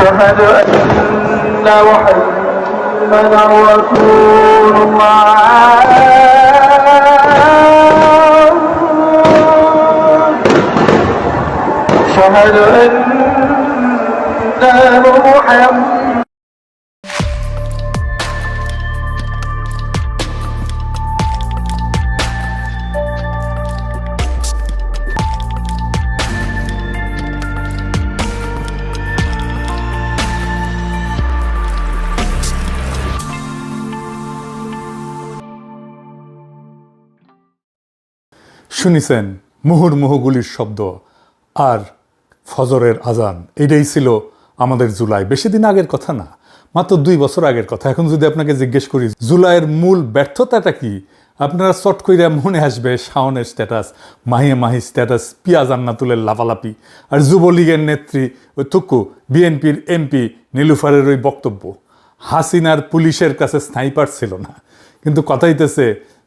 أشهد أن محمدا رسول الله أشهد أن محمدا শুনিছেন মুহুর্মুহু গুলির শব্দ আর ফজরের আজান। এটাই ছিল আমাদের জুলাই। বেশি দিন আগের কথা না, মাত্র 2 বছর আগের কথা। এখন যদি আপনাকে জিজ্ঞেস করি জুলাইয়ের মূল ব্যর্থতাটা কি, আপনারা চট কইরা মনে আসবে শাওনের স্ট্যাটাস, মাহি স্ট্যাটাস, পিয়া জান্নাতুলের লাফালাপি, আর যুবলীগের নেত্রী ওই থুকু বিএনপির এমপি নীলুফারের ওই বক্তব্য। হাসিনার পুলিশের কাছে স্নাইপার ছিল না, কিন্তু কথা হইতেছে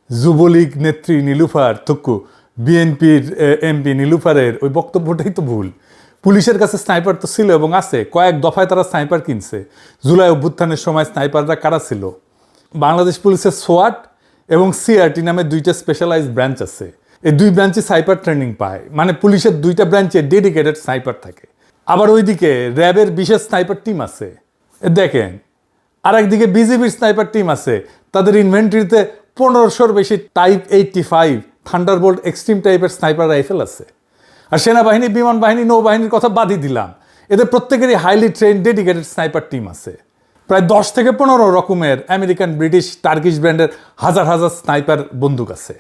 যুবলীগ নেত্রী নীলুফার থুকু বিএনপির এমপি নীলুফারের ওই বক্তব্যটাই তো ভুল। পুলিশের কাছে স্নাইপার তো ছিল এবং আছে, কয়েক দফায় তারা স্নাইপার কিনছে। জুলাই অভ্যুত্থানের সময় স্নাইপাররা কারা ছিল? বাংলাদেশ পুলিশের সোয়াট এবং সিআরটি নামে 2টা স্পেশালাইজড ব্রাঞ্চ আছে। এই 2 ব্রাঞ্চে স্নাইপার ট্রেনিং পায়, মানে পুলিশের 2টা ব্রাঞ্চে ডেডিকেটেড স্নাইপার থাকে। আবার ওইদিকে র্যাবের বিশেষ স্নাইপার টিম আছে। দেখেন, আর একদিকে বিজিবির স্নাইপার টিম আছে, তাদের ইনভেন্টরিতে 1500-র বেশি টাইপ 85 থান্ডারবোল্ট এক্সট্রিম টাইপের স্নাইপার রাইফেল আছে। আর সেনাবাহিনী, বিমান বাহিনী, নৌবাহিনীর কথা বাদই দিলাম, এদের প্রত্যেকেরই highly train dedicated sniper team আছে। প্রায় 10 থেকে 15 রকমের আমেরিকান, ব্রিটিশ, টার্কিশ ব্র্যান্ডের হাজার হাজার স্নাইপার বন্দুক আছে।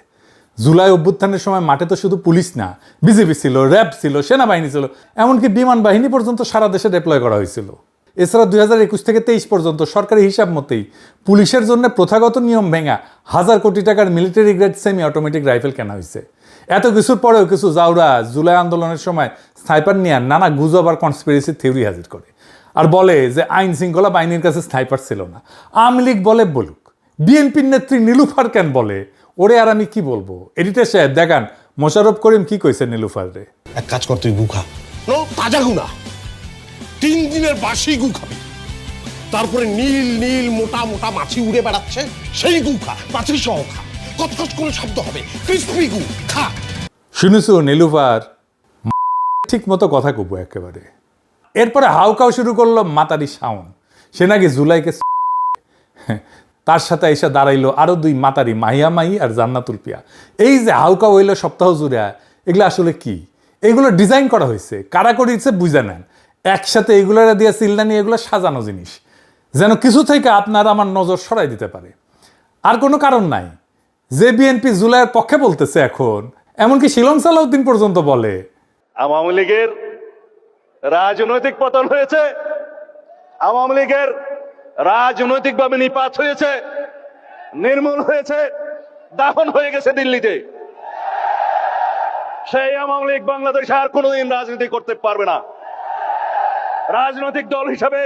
জুলাই অভ্যুত্থানের সময় মাঠে তো শুধু পুলিশ না, বিজিবি ছিল, র্যাব ছিল, সেনাবাহিনী ছিল, এমনকি বিমান বাহিনী পর্যন্ত সারা দেশে ডেপ্লয় করা হয়েছিল। এছাড়া 2021 থেকে 23 পর্যন্ত সরকারি হিসাব মতেই পুলিশের জন্য প্রথাগত নিয়ম ভেঙা 1000 কোটি টাকার military grade semi automatic rifle কেনা হয়েছে। এত কিছুর পরেও কিছু জাউরা জুলাই আন্দোলনের সময় স্নাইপার নিয়ে নানা গুজব আর কনস্পিরেসি থিওরি হাজির করে আর বলে যে আইন শৃঙ্খলা বাহিনীর কাছে স্নাইপার ছিল না। আওয়ামী লীগ বলে বলুক, বিএনপির নেত্রী নীলুফার কেন বলে, ওরে আর আমি কি বলবো। এডিটর সাহেব দেখান মোশাররফ করিম কি কইছে নীলুফার রে। এক কাজ কর, তুই গু খা, তাজা গু না, 3 দিনের বাসি গু খাবি। তারপরে নীল নীল মোটা মোটা মাছি উড়ে বেড়াচ্ছে, সেই গু খা, মাছি সহ খা, কচকচ করে শব্দ হবে, ক্রিসপি গু খা। শুনেছো নীলুফার ঠিক মতো কথা কব একেবারে। এরপরে হাউকাও শুরু করলো মাতারি শাওন, সে নাকি জুলাইকে তার সাথে এসে দাঁড়াইলো আরো 2 মাতারি, মাহি আর জান্নাতুল পিয়া। এই যে হাউকা হইল সপ্তাহ জুড়ে, এগুলো আসলে কি? এগুলো ডিজাইন করা হয়েছে, কারা করেছে বুঝে নেন। একসাথে এগুলোরা দিয়ে চিল্লানি, এগুলো সাজানো জিনিস, যেন কিছু থেকে আপনার আমার নজর সরাই দিতে পারে। আর কোনো কারণ নাই। যে বিএনপি জুলাইয়ের পক্ষে বলতেছে এখন, এমনকি শিলং সালাউদ্দিন পর্যন্ত বলে আওয়ামী লীগের রাজনৈতিক পতন হয়েছে, আওয়ামী লীগের রাজনৈতিকভাবে নিপাত হয়েছে, নির্মূল হয়েছে, দাফন হয়ে গেছে দিল্লিতে। সেই আওয়ামী লীগ বাংলাদেশে আর কোনোদিন রাজনীতি করতে পারবে না। রাজনৈতিক দল হিসাবে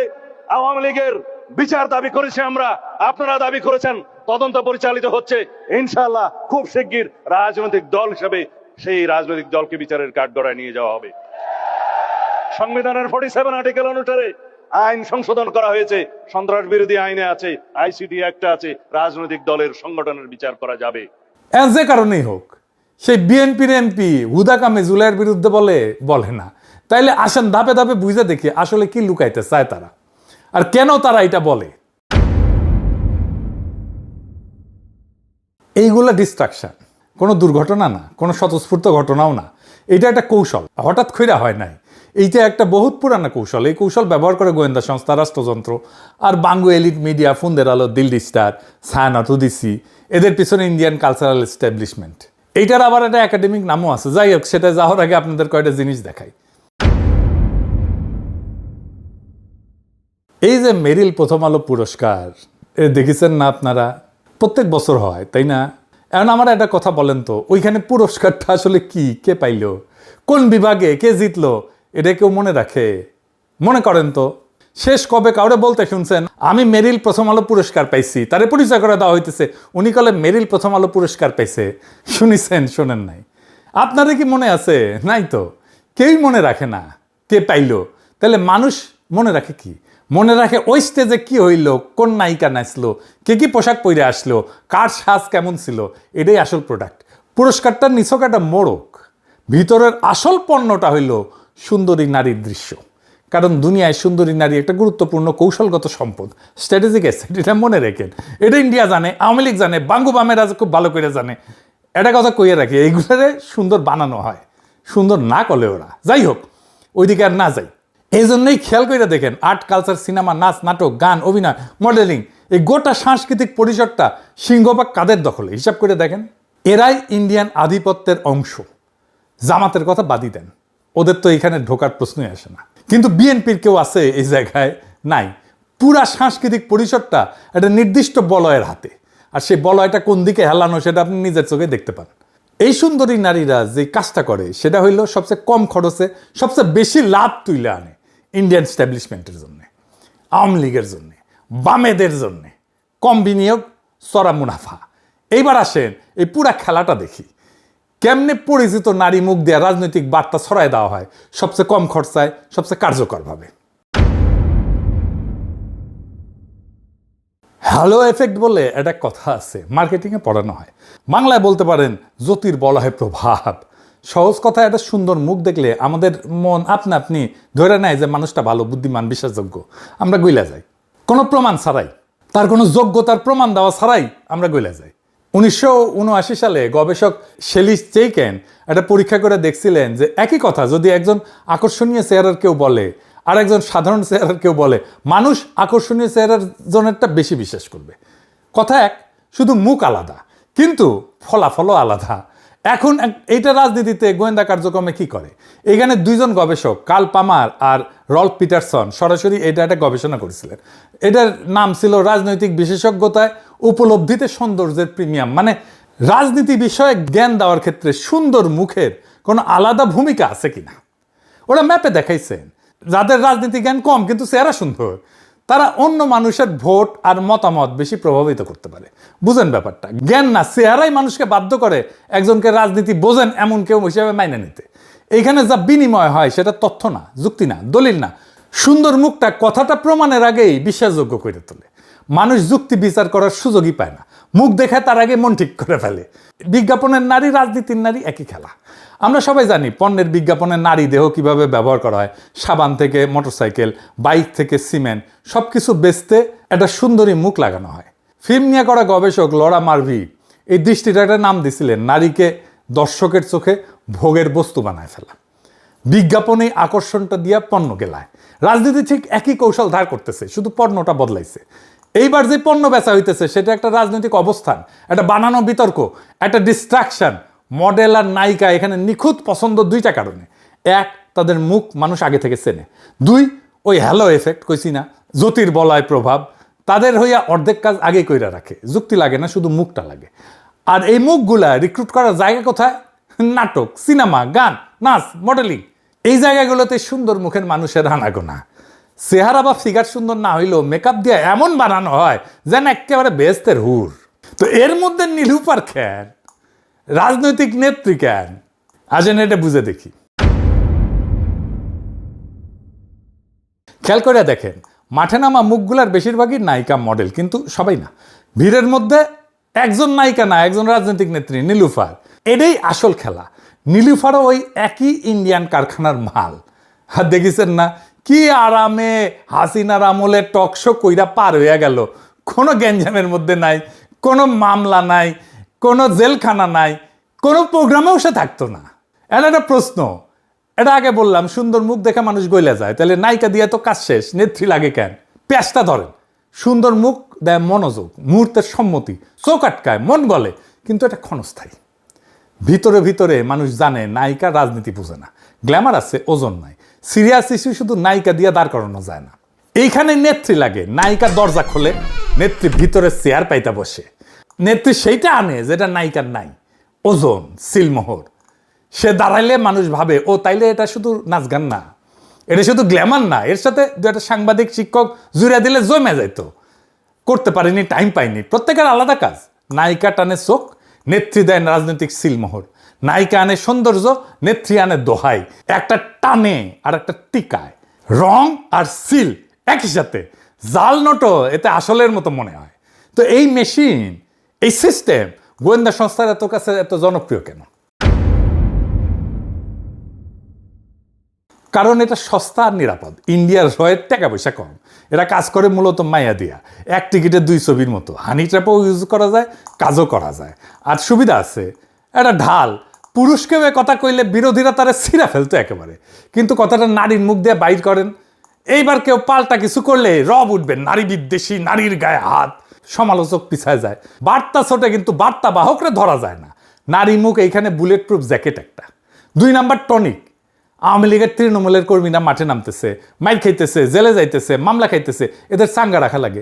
আওয়ামী লীগের বিচার দাবি করেছি আমরা, আপনারা দাবি করেছেন, তদন্ত পরিচালিত হচ্ছে। ইনশাআল্লাহ খুব শিগগির রাজনৈতিক দল হিসাবে সেই রাজনৈতিক দলকে বিচারের কাঠগড়ায় নিয়ে যাওয়া হবে। সংবিধানের 47 আর্টিকেল অনুসারে আইন সংশোধন করা হয়েছে, সন্ত্রাস বিরোধী আইনে আছে, আইসিটি একটা আছে, রাজনৈতিক দলের সংগঠনের বিচার করা যাবে। যে কারণেই হোক, সেই বিএনপির এমপি হুদা কামে জুলাইয়ের বিরুদ্ধে বলে না। তাইলে আসেন ধাপে ধাপে বুঝে দেখি আসলে কি লুকাইতে চায় তারা, আর কেন তারা এটা বলে। এইগুলা ডিস্ট্রাকশন, কোনো দুর্ঘটনা না, কোনো স্বতঃস্ফূর্ত ঘটনাও না। এটা একটা কৌশল, হঠাৎ কইরা হয় নাই। এইটা একটা বহুত পুরানা কৌশল। এই কৌশল ব্যবহার করে গোয়েন্দা সংস্থা, রাষ্ট্রযন্ত্র আর বাঙ্গু এলিট মিডিয়া, ফুন্দের আলো, দিল্লি স্টার, ছায়ানট, উদিসি, এদের পিছনে ইন্ডিয়ান কালচারাল এস্টাবলিশমেন্ট। এইটার আবার একটা একাডেমিক নামও আছে। যাই হোক, সেটা যাওয়ার আগে আপনাদের কয়টা জিনিস দেখাই। এই যে মেরিল প্রথম আলো পুরস্কার, দেখেছেন না আপনারা? প্রত্যেক বছর হয়, তাই না? এখন আমার একটা কথা বলেন তো, ওইখানে পুরস্কারটা আসলে কি, কে পাইল, কোন বিভাগে কে জিতলো, এটা কেউ মনে রাখে? মনে করেন তো, শেষ কবে কাউরে বলতে শুনছেন আমি মেরিল প্রথম আলো পুরস্কার পাইছি? তারে পরিচয় করে দেওয়া হইতেছে, উনি কলে মেরিল প্রথম আলো পুরস্কার পাইছে। শুনিছেন? শোনেন নাই? আপনাদের কি মনে আছে? নাই তো, কেউই মনে রাখে না কে পাইল। তাহলে মানুষ মনে রাখে কি? মনে রাখে ওই স্টেজে কি হইল, কোন নায়িকা নাচলো, কে কি পোশাক পরে আসলো, কার সাজ কেমন ছিল, এটাই আসল প্রোডাক্ট। পুরস্কারটার নিছক একটা মোড়ক, ভিতরের আসল পণ্যটা হইল সুন্দরী নারীর দৃশ্য। কারণ দুনিয়ায় সুন্দরী নারী একটা গুরুত্বপূর্ণ কৌশলগত সম্পদ, স্ট্র্যাটেজিক অ্যাসেট। এটা মনে রেখেন, এটা ইন্ডিয়া জানে, আওয়ামী লীগ জানে, বাঙ্গু বামেরা খুব ভালো করে জানে। এটা কথা কইয়ে রাখি, এইগুলোরে সুন্দর বানানো হয়, সুন্দর না করলে ওরা। যাই হোক, ওইদিকে আর না যাই। এই জন্যই খেয়াল করে দেখেন, আর্ট, কালচার, সিনেমা, নাচ, নাটক, গান, অভিনয়, মডেলিং, এই গোটা সাংস্কৃতিক পরিসরটা সিংহভাগ কাদের দখলে হিসাব করে দেখেন। এরাই ইন্ডিয়ান আধিপত্যের অংশ। জামাতের কথা বাদই দেন, ওদের তো এখানে ঢোকার প্রশ্নই আসে না। কিন্তু বিএনপির কেউ আছে এই জায়গায়? নাই। পুরা সাংস্কৃতিক পরিসরটা একটা নির্দিষ্ট বলয়ের হাতে, আর সেই বলয়টা কোন দিকে হেলানো সেটা আপনি নিজের চোখে দেখতে পান। এই সুন্দরী নারীরা যে কাজটা করে সেটা হইল সবচেয়ে কম খরচে সবচেয়ে বেশি লাভ তুলে আনে ইন্ডিয়ান স্ট্যাবলিশমেন্টের জন্য, আওয়ামী লীগের জন্য, বামেদের জন্য। কম বিনিয়োগ, চড়া মুনাফা। এইবার আসেন এই পুরা খেলাটা দেখি, কেমনে পরিচিত নারী মুখ দিয়ে রাজনৈতিক বার্তা ছড়ায় দেওয়া হয় সবচেয়ে কম খরচায়, সবচেয়ে কার্যকরভাবে। হ্যালো এফেক্ট বলে একটা কথা আছে, মার্কেটিংয়ে পড়ানো হয়। বাংলায় বলতে পারেন জ্যোতির বলয় প্রভাব। সহজ কথা, একটা সুন্দর মুখ দেখলে আমাদের মন আপনা আপনি ধরে নেয় যে মানুষটা ভালো, বুদ্ধিমান, বিশ্বাসযোগ্য। আমরা গইলা যাই কোনো প্রমাণ ছাড়াই, তার কোনো যোগ্যতার প্রমাণ দেওয়া ছাড়াই আমরা গইলা যাই। 1979 সালে গবেষক শেলিস চেইকেন একটা পরীক্ষা করে দেখছিলেন যে একই কথা যদি একজন আকর্ষণীয় চেহারার কেউ বলে আর একজন সাধারণ চেহারার কেউ বলে, মানুষ আকর্ষণীয় চেহারার জনেরটা বেশি বিশ্বাস করবে। কথা এক, শুধু মুখ আলাদা, কিন্তু ফলাফলও আলাদা। এখন এইটা রাজনীতিতে গোয়েন্দা কার্যক্রমে কি করে? এখানে দুইজন গবেষক, কার্ল পামার আর রল্ফ পিটারসন, সরাসরি এটা একটা গবেষণা করেছিলেন। এটার নাম ছিল রাজনৈতিক বিশেষজ্ঞতায় উপলব্ধিতে সৌন্দর্যের প্রিমিয়াম। মানে রাজনীতি বিষয়ে জ্ঞান দেওয়ার ক্ষেত্রে সুন্দর মুখের কোনো আলাদা ভূমিকা আছে কিনা ওরা ম্যাপে দেখাইছেন। যাদের রাজনীতি জ্ঞান কম কিন্তু চেহারা সুন্দর, তারা অন্য মানুষের ভোট আর মতামত বেশি প্রভাবিত করতে পারে। বুঝেন ব্যাপারটা? জ্ঞান না, চেহারাই মানুষকে বাধ্য করে একজনকে রাজনীতি বোঝেন এমন কেউ হিসেবে মাইনে নিতে। এইখানে যা বিনিময় হয় সেটা তথ্য না, যুক্তি না, দলিল না। সুন্দর মুখটা কথাটা প্রমাণের আগেই বিশ্বাসযোগ্য করে তোলে। মানুষ যুক্তি বিচার করার সুযোগই পায় না, মুখ দেখায় তার আগে মন ঠিক করে ফেলে। বিজ্ঞাপনের নারী, রাজনীতির নারী একই খেলা। আমরা সবাই জানি পণ্যের বিজ্ঞাপনে নারী দেহ কিভাবে ব্যবহার করা হয়। সাবান থেকে মোটরসাইকেল, বাইক থেকে সিমেন্ট, সব কিছু বেচতে একটা সুন্দরী মুখ লাগানো হয়। ফিল্ম নিয়ে করা গবেষক লরা মার্ভি এই দৃষ্টিটা একটা নাম দিছিলেন, নারীকে দর্শকের চোখে ভোগের বস্তু বানায় ফেলা। বিজ্ঞাপনে আকর্ষণটা দিয়া পণ্য গেলায়। রাজনীতি ঠিক একই কৌশল ধার করতেছে, শুধু পণ্যটা বদলাইছে। এইবার যে পণ্য বেচা হইতেছে সেটা একটা রাজনৈতিক অবস্থান, একটা বানানো বিতর্ক, একটা ডিস্ট্রাকশন। মডেল আর নায়িকা এখানে নিখুঁত পছন্দ দুইটা কারণে। এক, তাদের মুখ মানুষ আগে থেকে চেনে। দুই, ওই হ্যালো এফেক্ট কইছি না, জ্যোতির বলয় প্রভাব, তাদের হইয়া অর্ধেক কাজ আগে কইরা রাখে। যুক্তি লাগে না, শুধু মুখটা লাগে। আর এই মুখগুলা রিক্রুট করার জায়গা কোথায়? নাটক, সিনেমা, গান, নাচ, মডেলিং। এই জায়গাগুলোতে সুন্দর মুখের মানুষের আনাগোনা। চেহারা বা ফিগার সুন্দর না হইলেও মেকআপ দিয়ে এমন বানানো হয় যেন একেবারে বেহেশতের হুর। তো এর মধ্যে নীলুফার কেন, রাজনৈতিক নেত্রী কেন? আসেন এটা বুঝে দেখি। খেয়াল করে দেখেন, মাঠে নামা মুখগুলার বেশিরভাগই নায়িকা, মডেল, কিন্তু সবাই না। ভিড়ের মধ্যে একজন নায়িকা না, একজন রাজনৈতিক নেত্রী, নীলুফার। এটাই আসল খেলা। নীলুফারও ওই একই ইন্ডিয়ান কারখানার মাল। আর দেখিছেন না কি আরামে হাসিনার আমলে টকশো কইরা পার হইয়া গেল। কোনো গ্যাঞ্জামের মধ্যে নাই, কোনো মামলা নাই, কোনো জেলখানা নাই, কোনো প্রোগ্রামেও সে থাকতো না। এটা একটা প্রশ্ন। এটা আগে বললাম, সুন্দর মুখ দেখে মানুষ গইলা যায়, তাহলে নায়িকা দিয়ে তো কাজ শেষ, নেত্রী লাগে কেন? পেঁচটা ধরেন। সুন্দর মুখ দেয় মনোযোগ, মুহূর্তের সম্মতি, চোখ আটকায়, মন গলে, কিন্তু এটা ক্ষণস্থায়ী। ভিতরে ভিতরে মানুষ জানে নায়িকা রাজনীতি বুঝে না, গ্ল্যামার আছে, ওজন নাই। সিরিয়াস ইস্যু শুধু নায়িকা দিয়ে দাঁড় করানো যায় না। এইখানে নেত্রী লাগে। নায়িকা দরজা খোলে, নেত্রী ভিতরে চেয়ার পাইতা বসে। নেত্রী সেইটা আনে যেটা নায়িকার নাই, ওজন, সিলমোহর। সে দাঁড়াইলে মানুষ ভাবে ও তাইলে এটা শুধু নাচ গান না, এটা শুধু গ্ল্যামার না, এর সাথে দু একটা সাংবাদিক, শিক্ষক জুড়ে দিলে জমে যাইতো। করতে পারিনি, টাইম পাইনি। প্রত্যেকের আলাদা কাজ। নায়িকা টানে চোখ, নেত্রী দেন রাজনৈতিক সিলমোহর। নায়িকা আনে সৌন্দর্য, নেত্রী আনে দোহাই। একটা টানে আর একটা টিকায়। রং আর সিল একই সাথে, জাল নোটও এতে আসলের মতো মনে হয়। তো এই মেশিন, এই সিস্টেম গোয়েন্দা সংস্থার এত কাছে এত জনপ্রিয় কেন? কারণ এটা সস্তা আর নিরাপদ। ইন্ডিয়ার রয়ের টাকা পয়সা কম, এরা কাজ করে মূলত মাইয়া দিয়া, এক টিকিটে 2 ছবির মতো। হানি ট্র্যাপও ইউজ করা যায়, কাজও করা যায়। আর সুবিধা আছে, এটা ঢাল, পুরুষকে কথা কইলে বিরোধীরা তারা ছিঁড়া ফেলতো একেবারে, কিন্তু কথাটা নারীর মুখ দিয়ে বাইর করেন। এইবার কেউ পাল্টা কিছু করলে রব উঠবে, নারী বিদ্বেষী, নারীর গায়ে হাত, সমালোচক পিছায় যায়। বার্তা ছোটে কিন্তু বার্তা বাহকরে ধরা যায় না। নারী মুখ এইখানে বুলেট প্রুফ জ্যাকেট একটা। 2 নাম্বার টনিক। আওয়ামী লীগের তৃণমূলের কর্মীরা মাঠে নামতেছে, মাইর খাইতেছে, জেলে যাইতেছে, মামলা খাইতেছে, এদের চাঙ্গা রাখা লাগে।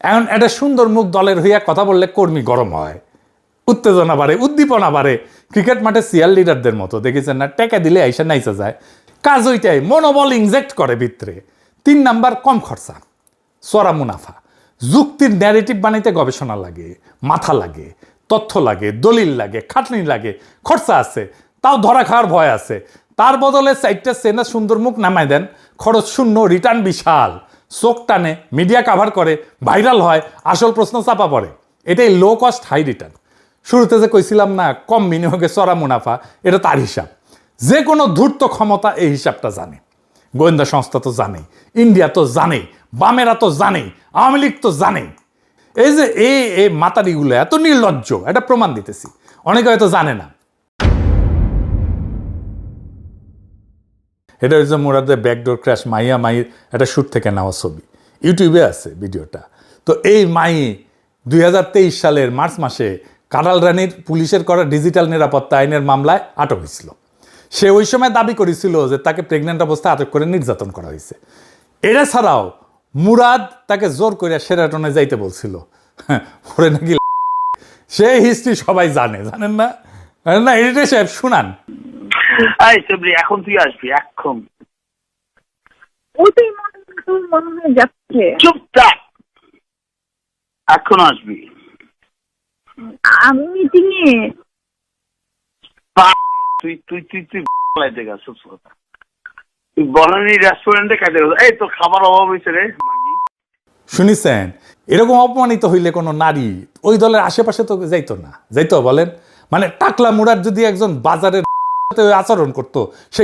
এখন একটা সুন্দর মুখ দলের হইয়া কথা বললে কর্মী গরম হয়, উত্তেজনা বাড়ে, উদ্দীপনা বাড়ে। ক্রিকেট মাঠে সিয়ার লিডারদের মতো দেখেছেন না, টেকা দিলে আইসা নাইসা যায়। কাজ ওইটাই, মনোবল ইনজেক্ট করে ভিতরে। 3 নাম্বার কম খরচা, চড়া মুনাফা। যুক্তির ন্যারেটিভ বানাইতে গবেষণা লাগে, মাথা লাগে, তথ্য লাগে, দলিল লাগে, খাটনি লাগে, খরচা আছে, তাও ধরা খাওয়ার ভয় আছে। তার বদলে 4টা সেনা সুন্দর মুখ নামায় দেন, খরচ শূন্য, রিটার্ন বিশাল, চোখ টানে, মিডিয়া কাভার করে, ভাইরাল হয়, আসল প্রশ্ন চাপা পড়ে। এটাই লো কস্ট হাই রিটার্ন। শুরুতে যে কইছিলাম না কম বিনিয়োগে চড়া মুনাফা, এটা তার হিসাব। যে কোনো ধূর্ত ক্ষমতা এই হিসাবটা জানে। গোয়েন্দা সংস্থা তো জানেই, ইন্ডিয়া তো জানেই, বামেরা তো জানেই, আওয়ামী লীগ তো জানেই। এই যে এই মাতারিগুলো এত নির্লজ্জ, এটা প্রমাণ দিতেছি। অনেকে হয়তো জানে না। এটা হচ্ছে মুরাদের ব্যাকডোর ক্র্যাশ, মাইয়া মাইর একটা শ্যুট থেকে নেওয়া ছবি, ইউটিউবে আছে ভিডিওটা। তো এই মাই 2023 সালের মার্চ মাসে কারাল রানীর পুলিশের করা ডিজিটাল নিরাপত্তা আইনের মামলায় আটক হয়েছিল। সে ওই সময় দাবি করেছিল যে তাকে প্রেগনেন্ট অবস্থায় আটক করে নির্যাতন করা হয়েছে। এটা ছাড়াও মুরাদ তাকে জোর করে শেরাটনে যাইতে বলছিল। ওরে নাকি সে হিস্ট্রি সবাই জানে, জানেন না? না এডিটর সাহেব শুনান। এখন তুই আসবি, এখন ওইটাই মনে হয় যাচ্ছে। চুপ থাক, এখন আসবি। আমি মিটিং এ। তুই তুই তুই তুই লাইতে গেছিস, তুই বনানী রেস্টুরেন্টে খাইতে গেছিস। এই তোর খাবার অভাব হয়েছে রে মাগি। শুনিছেন? এরকম অপমানিত হইলে কোনো নারী ওই দলের আশেপাশে তো যাইতো না, যাইতো বলেন? মানে টাকলা মুরাদ যদি একজন বাজারের আচরণ করতো, সে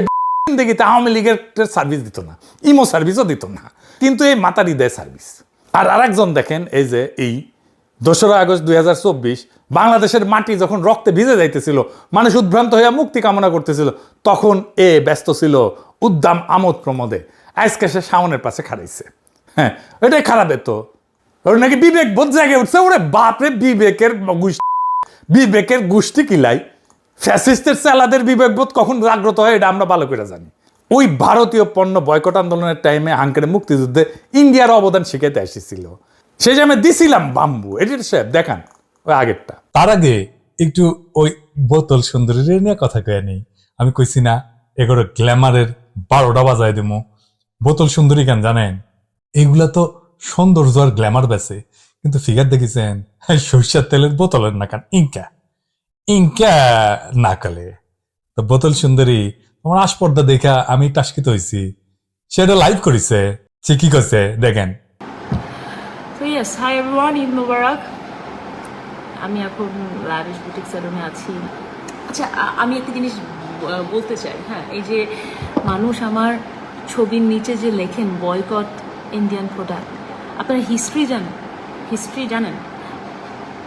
দেখিতে আওয়ামী লীগের সার্ভিস দিত না, ইমো সার্ভিসও দিত না, কিন্তু এই মাতারি দেয় সার্ভিস। আর আরেকজন দেখেন, এই যে এই 2রা আগস্ট 2024 বাংলাদেশের মাটি যখন রক্তে ভিজে যাইতেছিল, মানুষ উদ্ভ্রান্ত হইয়া মুক্তি কামনা করতেছিল, তখন ব্যস্ত ছিল উদ্দাম আমোদ প্রমোদে। আজকে সে শাওনের পাশে খাড়াইছে। হ্যাঁ, এটাই খারাপ। তো ওর নাকি বিবেক বোধ জায়গায় উঠছে। ওরে বাপরে, বিবেকের গোষ্ঠী কিলাই। ফ্যাসিস্টের চালাদের বিবেকবোধ কখন জাগ্রত হয় এটা আমরা ভালো করে জানি। ওই ভারতীয় পণ্য বয়কট আন্দোলনের টাইমে হাঙ্কারে মুক্তিযুদ্ধে ইন্ডিয়ার অবদান শিখাইতে এসেছিল। সেই যে আমি দিছিলাম বাম্বু। এডিটর সাহেব দেখান ওই আগেরটা। তার আগে একটু ওই বোতল সুন্দরীর নিয়ে কথা কয়ে নেই। আমি কইছি না এগুলো গ্ল্যামারের 12টা বাজায় দেবো। বোতল সুন্দরী কেন জানেন? এগুলা তো সৌন্দর্য আর গ্ল্যামার বেছে, কিন্তু ফিগার দেখেছেন সরিষার তেলের বোতলের না, কান ইনকা না কালে। তো বোতল সুন্দরী তোমার আসপর্দা দেখা আমি টাস্কিত হয়েছি। সেটা লাইভ করেছে, সে কি করছে দেখেন। So yes, hi everyone, Eid Mubarak. আমি এখন লাভিশ বুটিক স্যালুনে আছি। আচ্ছা, আমি একটা জিনিস বলতে চাই। হ্যাঁ, এই যে মানুষ আমার ছবির নিচে যে লেখেন বয়কট ইন্ডিয়ান প্রোডাক্ট, আপনারা হিস্ট্রি জানেন?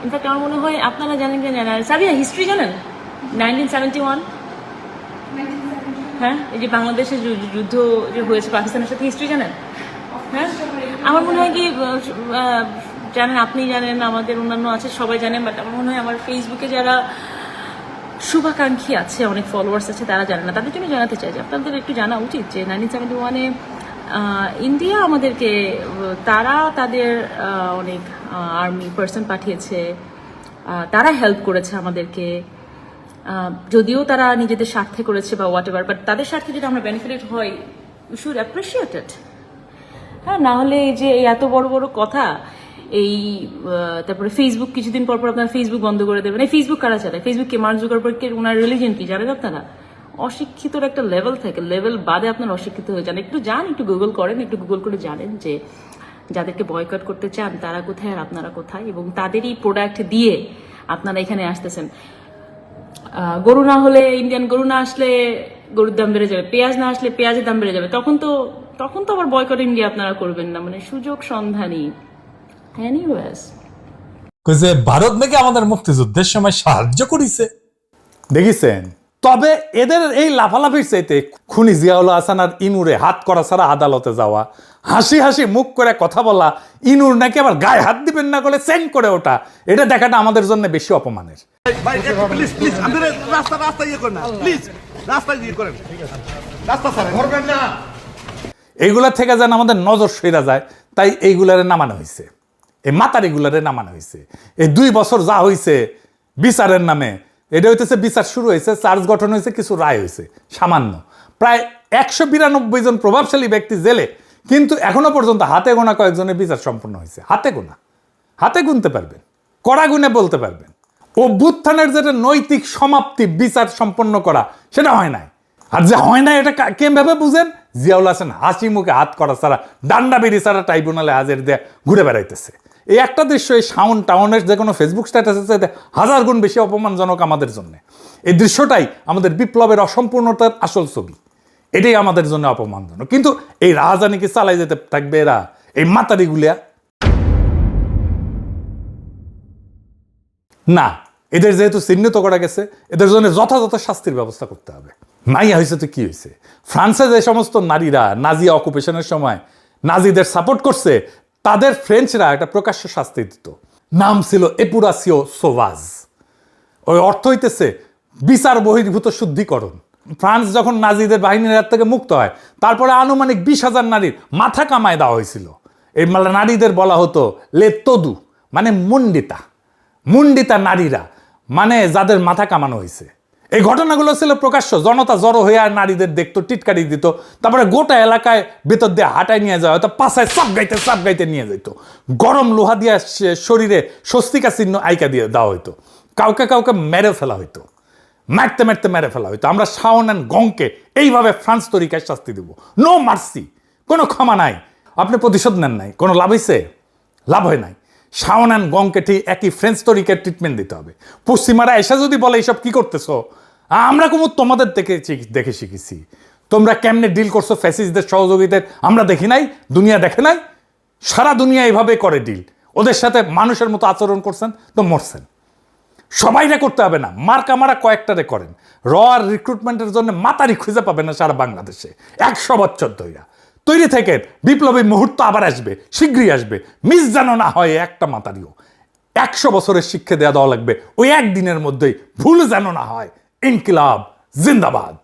ইনফ্যাক্ট আমার মনে হয় আপনারা জানেন কি জানেন? সাবিয়া, হিস্ট্রি জানেন? 1971, হ্যাঁ, এই যে বাংলাদেশের যুদ্ধ যে হয়েছে পাকিস্তানের সাথে, হিস্ট্রি জানেন? হ্যাঁ, আমার মনে হয় কি জানেন, আপনি জানেন, আমাদের অন্যান্য আছে, সবাই জানেন। বাট আমার মনে হয় আমার ফেসবুকে যারা শুভাকাঙ্ক্ষী আছে, অনেক ফলোয়ার্স আছে, তারা জানে না। তাদের জন্য জানাতে চাই যে আপনাদের একটু জানা উচিত যে 1971-এ ইন্ডিয়া আমাদেরকে, তারা তাদের অনেক আর্মি পার্সন পাঠিয়েছে, তারা হেল্প করেছে আমাদেরকে। যদিও তারা নিজেদের স্বার্থে করেছে বা হোয়াট এভার, বাট তাদের স্বার্থে যদি আমরা বেনিফিটেড হই, উই শুড অ্যাপ্রিসিয়েট ইট। হ্যাঁ, না হলে এই যে এত বড় বড় কথা, এই তারপরে ফেসবুক কিছুদিন পর আপনারা ফেসবুক বন্ধ করে দেবেন। এই ফেসবুক কারা চালায়? ফেসবুককে মার্ক জুকারবার্গের ওনার রিলিজিয়ন কি জানেন আপনারা? অশিক্ষিতর একটা লেভেল থাকে, লেভেল বাদে আপনার অশিক্ষিত হয়ে যান। একটু যান, একটু গুগল করেন, একটু গুগল করে জানেন যে যাদেরকে বয়কট করতে চান তারা কোথায় আর আপনারা কোথায়, এবং তাদেরই প্রোডাক্ট দিয়ে আপনারা এখানে আসতেছেন। গরু না হলে, ইন্ডিয়ান গরু না আসলে গরুর দাম বেড়ে যাবে, পেঁয়াজ না আসলে পেঁয়াজের দাম বেড়ে যাবে, তখন তো আবার বয়কট ইন্ডিয়া আপনারা করবেন না। মানে সুযোগ সন্ধানী। এনিওয়েজ, কইছে ভারত নাকি আমাদের মুক্তিযুদ্ধের সময় সাহায্য করেছে। দেখিছেন? তবে এদের এই লাফালাফির চাইতে খুনি জিয়াউল হাসান আর ইনুরে হাত করা ছাড়া আদালতে যাওয়া, হাসি হাসি মুখ করে কথা বলা, ইনুর নাকি আবার গায়ে হাত দিবেন না করে চেন করে ওটা, এটা দেখাটা আমাদের জন্য বেশি অপমানের। এইগুলা থেকে যেন আমাদের নজর সইরা যায়, তাই এইগুলারে নামানো হয়েছে, এই মাতারিগুলারে নামানো হয়েছে। এই 2 বছর যা হয়েছে বিচারের নামে, এটা হইতেছে বিচার শুরু হয়েছে, চার্জ গঠন হয়েছে, কিছু রায় হয়েছে সামান্য। প্রায় 192 জন প্রভাবশালী ব্যক্তি জেলে, কিন্তু এখনো পর্যন্ত হাতে গোনা কয়েকজনের বিচার সম্পন্ন হয়েছে। হাতে গুনতে পারবেন, কড়া গুনে বলতে পারবেন। অভ্যুত্থানের যেটা নৈতিক সমাপ্তি, বিচার সম্পন্ন করা, সেটা হয় নাই। আর যে হয় না এটা কেমভাবে বুঝেন? জিয়াউল হাসান হাসি মুখে হাত করা ছাড়া, ডান্ডা বেরি ছাড়া ট্রাইব্যুনালে হাজির দিয়ে ঘুরে বেড়াইতেছে। এই একটা দৃশ্য এই টাউনের যে কোনো ফেসবুক স্ট্যাটাসের চাইতে 1000 গুণ বেশি অপমানজনক আমাদের জন্য। এই দৃশ্যটাই আমাদের বিপ্লবের অসম্পূর্ণতার আসল ছবি। এটাই আমাদের জন্য অপমানজনক। কিন্তু এই রাজধানী কি চালাই যেতে থাকবে এরা, এই মাতারিগুলিয়া? না, এদের যেহেতু চিহ্নিত করা গেছে, এদের জন্য যথাযথ শাস্তির ব্যবস্থা করতে হবে। মাইয়া হয়েছে তো কি হয়েছে? ফ্রান্সে যে সমস্ত নারীরা নাজি অকুপেশনের সময় নাজিদের সাপোর্ট করছে, তাদের ফ্রেঞ্চরা একটা প্রকাশ্য শাস্তি দিত। নাম ছিল এপুরাসিও সোভাজ। ওই অর্থ হইতেছে বিচার বহির্ভূত শুদ্ধিকরণ। ফ্রান্স যখন নাজিদের বাহিনীর হাত থেকে মুক্ত হয়, তারপরে আনুমানিক 20,000 নারীর মাথা কামায় দেওয়া হয়েছিল। এই নারীদের বলা হতো লে তদু, মানে মুন্ডিতা নারীরা, মানে যাদের মাথা কামানো হয়েছে। এই ঘটনাগুলো ছিল প্রকাশ্য, জনতা জড়ো হয়ে আর নারীদের দেখতো, টিটকারি দিত, তারপরে গোটা এলাকায় ভেতর দিয়ে হাঁটায় নিয়ে যাওয়া হয়তো, পাশায় সাপ গাইতে নিয়ে যেত, গরম লোহা দিয়ে শরীরে স্বস্তিকা চিহ্ন আইকা দিয়ে দেওয়া হইতো, কাউকে মেরে ফেলা হইতো, মারতে মেরে ফেলা হইতো। আমরা শাওন অ্যান্ড গংকে এইভাবে ফ্রান্স তরিকায় শাস্তি দেব, নো মার্সি, কোনো ক্ষমা নাই। আপনি প্রতিশোধ নেন নাই, কোনো লাভ হয়েছে? লাভ হয় নাই। শাওন অ্যান্ড গংকে ঠিক একই ফ্রেঞ্চ তরিকার ট্রিটমেন্ট দিতে হবে। পশ্চিমারা এসে যদি বলে এইসব কি করতেছো, আমরা কুমুদ তোমাদের দেখে শিখেছি। তোমরা কেমনে ডিল করছো ফ্যাসিস্টদের সহযোগিতায় আমরা দেখি নাই, দুনিয়া দেখে নাই। সারা দুনিয়া এইভাবে করে ডিল। ওদের সাথে মানুষের মতো আচরণ করছেন তো মরছেন। সবাইরে করতে হবে না, মারা কয়েকটারে করেন। র আর রিক্রুটমেন্টের জন্য মাতারি খুঁজে পাবে না সারা বাংলাদেশে 100 বছর ধইরা। তৈরি থেকে বিপ্লবী মুহূর্ত আবার আসবে, শীঘ্রই আসবে। মিস যেন না হয় একটা মাতারিও। 100 বছরের শিক্ষা দেওয়া লাগবে ওই একদিনের মধ্যেই, ভুল যেন না হয়। ইনকিলাব জিন্দাবাদ।